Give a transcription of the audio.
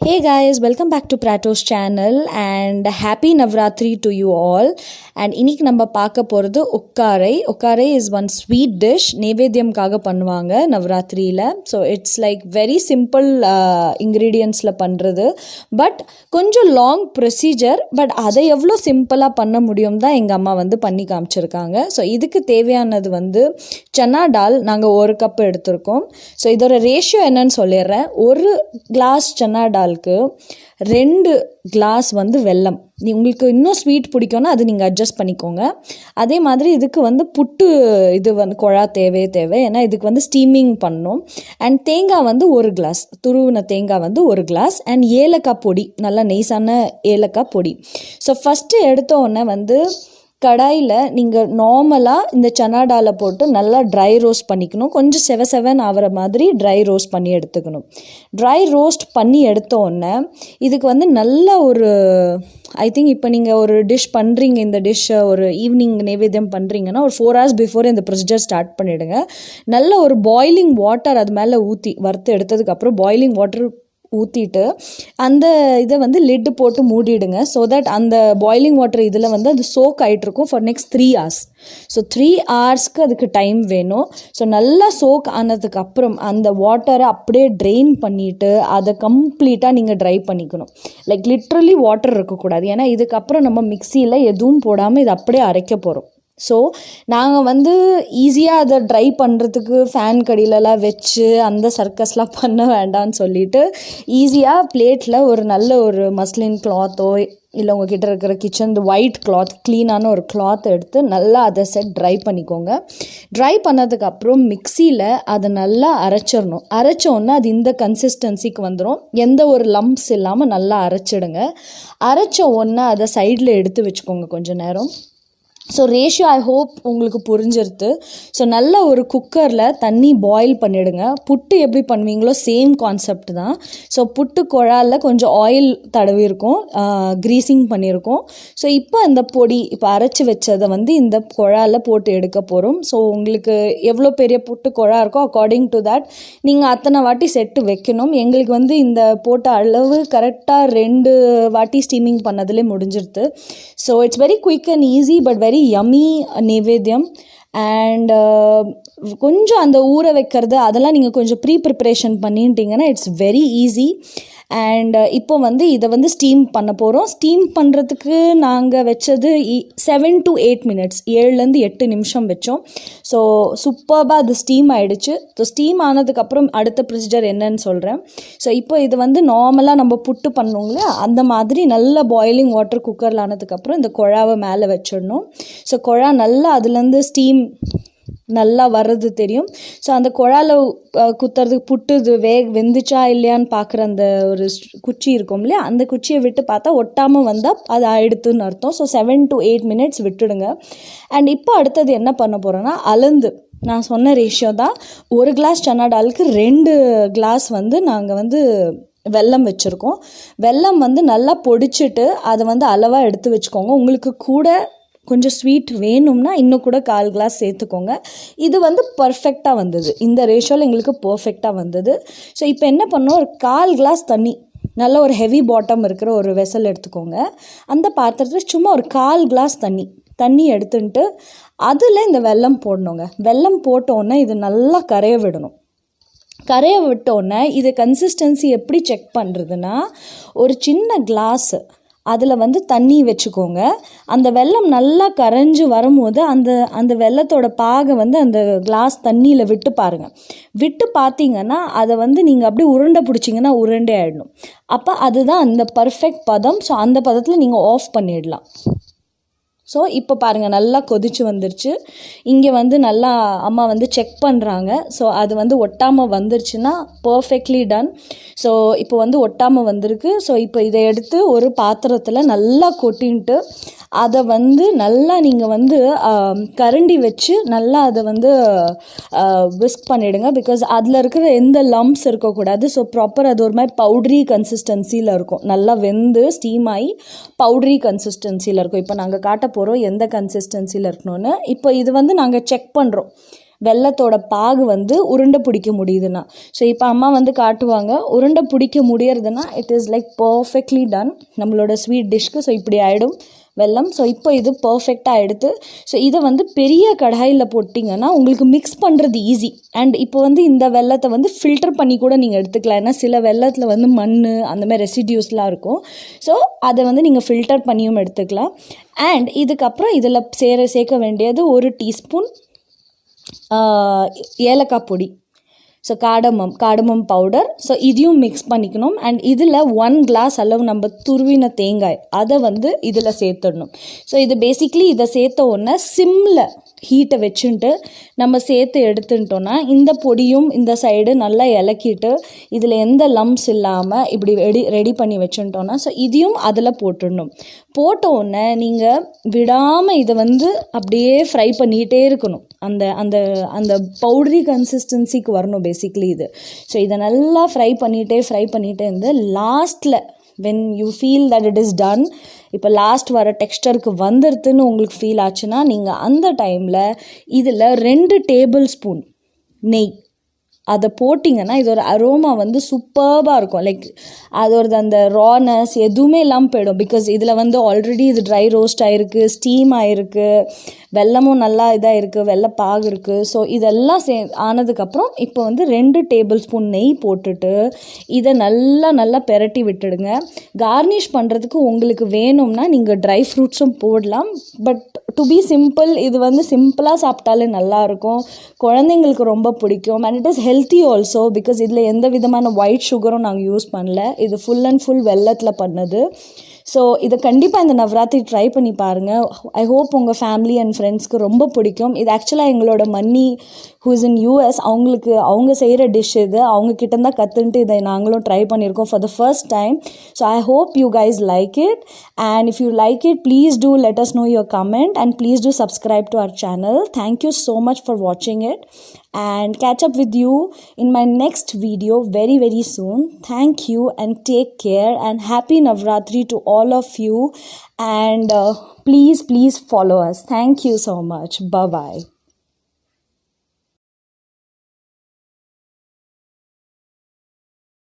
Hey guys, welcome back to Prato's channel and happy Navaratri to you all. And இன்னைக்கு நம்ம பார்க்க போகிறது Ukkarai. Ukkarai is one sweet dish. Naivedyam காக பண்ணுவாங்க நவராத்திரியில். So it's like very simple இன்க்ரீடியன்ஸில் பண்ணுறது. பட் கொஞ்சம் லாங் ப்ரொசீஜர். பட் அதை எவ்வளோ சிம்பிளாக பண்ண முடியும் தான் எங்கள் அம்மா பண்ணி காமிச்சிருக்காங்க. ஸோ இதுக்கு தேவையானது சன்னா டால் நாங்கள் 1 கப் எடுத்திருக்கோம். ஸோ இதோட ரேஷியோ என்னன்னு சொல்லிடுறேன். 1 கிளாஸ் சன்னா டாலுக்கு 2 கிளாஸ் வெல்லம். உங்களுக்கு இன்னும் ஸ்வீட் பிடிக்கும்னா அது நீங்கள் அட்ஜஸ்ட் பண்ணிக்கோங்க. அதே மாதிரி இதுக்கு புட்டு இது குழா தேவை. ஏன்னா இதுக்கு ஸ்டீமிங் பண்ணணும். அண்ட் தேங்காய் 1 கிளாஸ், துருவின தேங்காய் 1 கிளாஸ். அண்ட் ஏலக்காய் பொடி, நல்லா நைஸான ஏலக்காய் பொடி. ஸோ ஃபஸ்ட்டு எடுத்த உடனே கடாயில் நீங்கள் நார்மலாக இந்த சன்னா டாலை போட்டு நல்லா ட்ரை ரோஸ்ட் பண்ணிக்கணும். கொஞ்சம் செவன் ஆகிற மாதிரி ட்ரை ரோஸ்ட் பண்ணி எடுத்துக்கணும். ட்ரை ரோஸ்ட் பண்ணி எடுத்தோடனே இதுக்கு நல்ல ஒரு திங்க் இப்போ நீங்கள் ஒரு டிஷ் பண்ணுறீங்க, இந்த டிஷ்ஷை ஒரு ஈவினிங் நைவேத்தியம் பண்ணுறீங்கன்னா ஒரு 4 hours பிஃபோர் இந்த ப்ரொசீஜர் ஸ்டார்ட் பண்ணிவிடுங்க. நல்ல ஒரு பாய்லிங் வாட்டர் அது மேலே ஊற்றி வறுத்து எடுத்ததுக்கப்புறம் பாய்லிங் வாட்டர் ஊற்றிட்டு அந்த இதை லிட்டு போட்டு மூடிடுங்க. ஸோ தட் அந்த பாய்லிங் வாட்டர் இதில் அது சோக் ஆகிட்ருக்கும் ஃபார் நெக்ஸ்ட் 3 hours. ஸோ 3 ஹவர்ஸ்க்கு அதுக்கு டைம் வேணும். ஸோ நல்லா சோக் ஆனதுக்கப்புறம் அந்த வாட்டரை அப்படியே ட்ரெயின் பண்ணிவிட்டு அதை கம்ப்ளீட்டாக நீங்கள் ட்ரை பண்ணிக்கணும். லைக் லிட்ரலி வாட்டர் இருக்கக்கூடாது. ஏன்னா இதுக்கப்புறம் நம்ம மிக்சியில் எதுவும் போடாமல் இதை அப்படியே அரைக்க போகிறோம். ஸோ நாங்கள் ஈஸியாக அதை ட்ரை பண்ணுறதுக்கு ஃபேன் கடியிலலாம் வச்சு அந்த சர்க்கஸ்லாம் பண்ண வேண்டாம்னு சொல்லிட்டு ஈஸியாக பிளேட்டில் ஒரு நல்ல ஒரு மஸ்லின் கிளாத்தோ இல்லை உங்ககிட்ட இருக்கிற கிச்சன் ஒயிட் கிளாத், க்ளீனான ஒரு கிளாத் எடுத்து நல்லா அதை ட்ரை பண்ணிக்கோங்க. ட்ரை பண்ணதுக்கப்புறம் மிக்சியில் அதை நல்லா அரைச்சிடணும். அரைச்சோன்னா அது இந்த கன்சிஸ்டன்சிக்கு வந்துடும். எந்த ஒரு லம்ப்ஸ் இல்லாமல் நல்லா அரைச்சிடுங்க. அரைச்ச ஒன்று அதை சைடில் எடுத்து வச்சுக்கோங்க கொஞ்சம் நேரம். ஸோ ரேஷியோ ஐ ஹோப் உங்களுக்கு புரிஞ்சிருது. ஸோ நல்ல ஒரு குக்கரில் தண்ணி பாயில் பண்ணிவிடுங்க. புட்டு எப்படி பண்ணுவீங்களோ சேம் கான்செப்ட் தான். ஸோ புட்டு குழாயில் கொஞ்சம் ஆயில் தடவி இருக்கும், க்ரீஸிங் பண்ணியிருக்கோம். ஸோ இப்போ இந்த பொடி இப்போ அரைச்சி வச்சதை இந்த குழாயில் போட்டு எடுக்க போகிறோம். ஸோ உங்களுக்கு எவ்வளோ பெரிய புட்டு குழா இருக்கோ அக்கார்டிங் டு தட் நீங்கள் அத்தனை வாட்டி செட்டு வைக்கணும். எங்களுக்கு இந்த போட்ட அளவு கரெக்டாக 2 வாட்டி ஸ்டீமிங் பண்ணதுலேயே முடிஞ்சிருது. So it's very quick and easy but very yummy நைவேத்தியம். அண்ட் கொஞ்சம் அந்த ஊற வைக்கிறது அதெல்லாம் நீங்கள் கொஞ்சம் ப்ரிப்ரேஷன் பண்ணிட்டீங்கன்னா இட்ஸ் வெரி ஈஸி. அண்ட் இப்போ இதை ஸ்டீம் பண்ண போகிறோம். ஸ்டீம் பண்ணுறதுக்கு நாங்கள் வச்சது 7 to 8 minutes, 7லேருந்து 8 நிமிஷம் வச்சோம். ஸோ சூப்பராக அது ஸ்டீம் ஆகிடுச்சு. ஸோ ஸ்டீம் ஆனதுக்கப்புறம் அடுத்த ப்ரொசீஜர் என்னன்னு சொல்கிறேன். ஸோ இப்போ இது நார்மலாக நம்ம புட்டு பண்ணோங்களே அந்த மாதிரி நல்ல பாய்லிங் வாட்டர் குக்கரில் ஆனதுக்கப்புறம் இந்த குழாவை மேலே வச்சிடணும். ஸோ குழா நல்லா அதுலேருந்து ஸ்டீம் நல்லா வர்றது தெரியும். ஸோ அந்த குழாயில் குத்துறதுக்கு புட்டு இது வெந்துச்சா இல்லையான்னு பார்க்குற அந்த ஒரு குச்சி இருக்கும் இல்லையா, அந்த குச்சியை விட்டு பார்த்தா ஒட்டாமல் வந்தால் அது ஆயிடுத்துன்னு அர்த்தம். ஸோ 7 to 8 minutes விட்டுடுங்க. அண்ட் இப்போ அடுத்தது என்ன பண்ண போகிறோன்னா அளந்து நான் சொன்ன ரேஷியோ தான். 1 கிளாஸ் சன்னா டாலுக்கு 2 கிளாஸ் நாங்கள் வெல்லம் வச்சுருக்கோம். வெல்லம் நல்லா பொடிச்சிட்டு அதை அளவாக எடுத்து வச்சுக்கோங்க. உங்களுக்கு கூட கொஞ்சம் ஸ்வீட் வேணும்னா இன்னும் கூட 1/4 கிளாஸ் சேர்த்துக்கோங்க. இது பர்ஃபெக்டாக வந்தது. இந்த ரேஷியோவில் எங்களுக்கு பர்ஃபெக்டாக வந்தது. ஸோ இப்போ என்ன பண்ணோம், ஒரு 1/4 கிளாஸ் தண்ணி, நல்ல ஒரு ஹெவி பாட்டம் இருக்கிற ஒரு வெசல் எடுத்துக்கோங்க. அந்த பாத்திரத்தில் சும்மா ஒரு 1/4 கிளாஸ் தண்ணி எடுத்துட்டு அதில் இந்த வெல்லம் போடணுங்க. வெல்லம் போட்டோன்னே இது நல்லா கரைய விடணும். கரைய விட்டோன்னே இது கன்சிஸ்டன்சி எப்படி செக் பண்ணுறதுன்னா, ஒரு சின்ன கிளாஸு அதில் தண்ணி வச்சுக்கோங்க. அந்த வெல்லம் நல்லா கரைஞ்சி வரும்போது அந்த வெல்லத்தோட பாகை அந்த கிளாஸ் தண்ணியில் விட்டு பாருங்கள். விட்டு பார்த்தீங்கன்னா அதை நீங்கள் அப்படியே உருண்டை பிடிச்சிங்கன்னா உருண்டை ஆகிடணும். அப்போ அதுதான் அந்த பர்ஃபெக்ட் பதம். ஸோ அந்த பதத்தில் நீங்கள் ஆஃப் பண்ணிடலாம். ஸோ இப்போ பாருங்கள் நல்லா கொதிச்சு வந்துருச்சு. இங்கே நல்லா அம்மா செக் பண்ணுறாங்க. ஸோ அது ஒட்டாமல் வந்துருச்சுன்னா பர்ஃபெக்ட்லி டன். ஸோ இப்போ ஒட்டாமல் வந்திருக்கு. ஸோ இப்போ இதை எடுத்து ஒரு பாத்திரத்தில் நல்லா கொட்டின்ட்டு அதை நல்லா நீங்கள் கரண்டி வச்சு நல்லா அதை விஸ்க் பண்ணிவிடுங்க. பிகாஸ் அதில் இருக்கிற எந்த லம்ப்ஸ் இருக்கக்கூடாது. ஸோ ப்ராப்பர் அது ஒரு மாதிரி பவுட்ரி கன்சிஸ்டன்சியில் இருக்கும். நல்லா வெந்து ஸ்டீம் ஆகி பவுட்ரி கன்சிஸ்டன்சியில் இருக்கும். இப்போ நாங்கள் காட்ட போகிறோம் எந்த கன்சிஸ்டன்சியில் இருக்கணும்னு. இப்போ இது நாங்கள் செக் பண்ணுறோம். வெல்லத்தோட பாகு வந்து உருண்டை பிடிக்க முடியுதுன்னா. ஸோ இப்போ அம்மா வந்து காட்டுவாங்க, உருண்டை பிடிக்க முடியறதுன்னா it is like perfectly done நம்மளோட ஸ்வீட் டிஷ்க்கு. ஸோ இப்படி ஆகிடும் வெல்லம். ஸோ இப்போ இது பர்ஃபெக்டாக எடுத்து, ஸோ இதை வந்து பெரிய கடாயில் போட்டிங்கன்னா உங்களுக்கு மிக்ஸ் பண்ணுறது ஈஸி. அண்ட் இப்போ வந்து இந்த வெல்லத்தை வந்து ஃபில்டர் பண்ணி கூட நீங்கள் எடுத்துக்கலாம். ஏன்னா சில வெல்லத்தில் வந்து மண் அந்த மாதிரி ரெசிடியூஸ்லாம் இருக்கும். ஸோ அதை வந்து நீங்கள் ஃபில்டர் பண்ணியும் எடுத்துக்கலாம். அண்ட் இதுக்கப்புறம் இதில் சேர்க்க வேண்டியது 1 டீஸ்பூன் ஏலக்காய் பொடி. So cardamom powder. ஸோ இதையும் மிக்ஸ் பண்ணிக்கணும். அண்ட் இதில் 1 கிளாஸ் அளவு நம்ம துருவின தேங்காய் அதை வந்து இதில் சேர்த்துடணும். ஸோ இது பேசிக்லி இதை சேர்த்த உடனே சிம்மில் ஹீட்டை வச்சுட்டு நம்ம சேர்த்து எடுத்துட்டோன்னா இந்த பொடியும் இந்த சைடு நல்லா இலக்கிட்டு இதில் எந்த லம்ப்ஸ் இல்லாமல் இப்படி ரெடி பண்ணி வச்சுட்டோன்னா ஸோ இதையும் அதில் போட்டுடணும். போட்ட உடனே நீங்கள் விடாமல் இதை வந்து அப்படியே ஃப்ரை பண்ணிகிட்டே இருக்கணும். அந்த அந்த அந்த பவுடரி கன்சிஸ்டன்சிக்கு வரணும் பேசிக்லி இது. ஸோ இதை நல்லா ஃப்ரை பண்ணிகிட்டே இருந்து லாஸ்ட்டில் when you feel that it is done, இப்போ லாஸ்ட் வர டெக்ஸ்டருக்கு வந்துடுதுன்னு உங்களுக்கு ஃபீல் ஆச்சுன்னா நீங்கள் அந்த டைமில் இதில் 2 டேபிள் ஸ்பூன் நெய் அதை போட்டிங்கன்னா இதோட அரோமா வந்து சூப்பர்பாக இருக்கும். லைக் அதோட அந்த ரானஸ் எதுவுமே இல்லாமல் போயிடும். பிகாஸ் இதில் வந்து ஆல்ரெடி இது ட்ரை ரோஸ்ட் ஆகிருக்கு, ஸ்டீம் ஆகிருக்கு, வெல்லமும் நல்லா இதாக இருக்குது, வெள்ளைப்பாகு இருக்குது. ஸோ இதெல்லாம் ஆனதுக்கப்புறம் இப்போ வந்து 2 டேபிள் ஸ்பூன் நெய் போட்டுட்டு இதை நல்லா பெரட்டி விட்டுடுங்க. கார்னிஷ் பண்ணுறதுக்கு உங்களுக்கு வேணும்னா நீங்கள் ட்ரை ஃப்ரூட்ஸும் போடலாம். பட் டு பி சிம்பிள், இது வந்து சிம்பிளாக சாப்பிட்டாலே நல்லாயிருக்கும், குழந்தைங்களுக்கு ரொம்ப பிடிக்கும். And it is healthy also because இதில் எந்த விதமான ஒயிட் சுகரும் நாங்கள் யூஸ் பண்ணல. இது ஃபுல் அண்ட் ஃபுல் வெல்லத்தில் பண்ணது. ஸோ இதை கண்டிப்பாக இந்த நவராத்திரி ட்ரை பண்ணி பாருங்கள். ஐ ஹோப் உங்கள் ஃபேமிலி அண்ட் ஃப்ரெண்ட்ஸ்க்கு ரொம்ப பிடிக்கும். இது ஆக்சுவலாக எங்களோட மன்னி ஹூ இஸ் இன் யூஎஸ், அவங்க செய்கிற டிஷ் இது. அவங்க கிட்ட தான் கற்றுன்ட்டு இதை நாங்களும் ட்ரை பண்ணியிருக்கோம் for the first time. So I hope you guys like it. And if you like it, please do let us know your comment and please do subscribe to our channel. Thank you so much for watching it and catch up with you in my next video very soon. Thank you and take care and happy Navaratri to all of you, and please follow us. Thank you so much. Bye bye.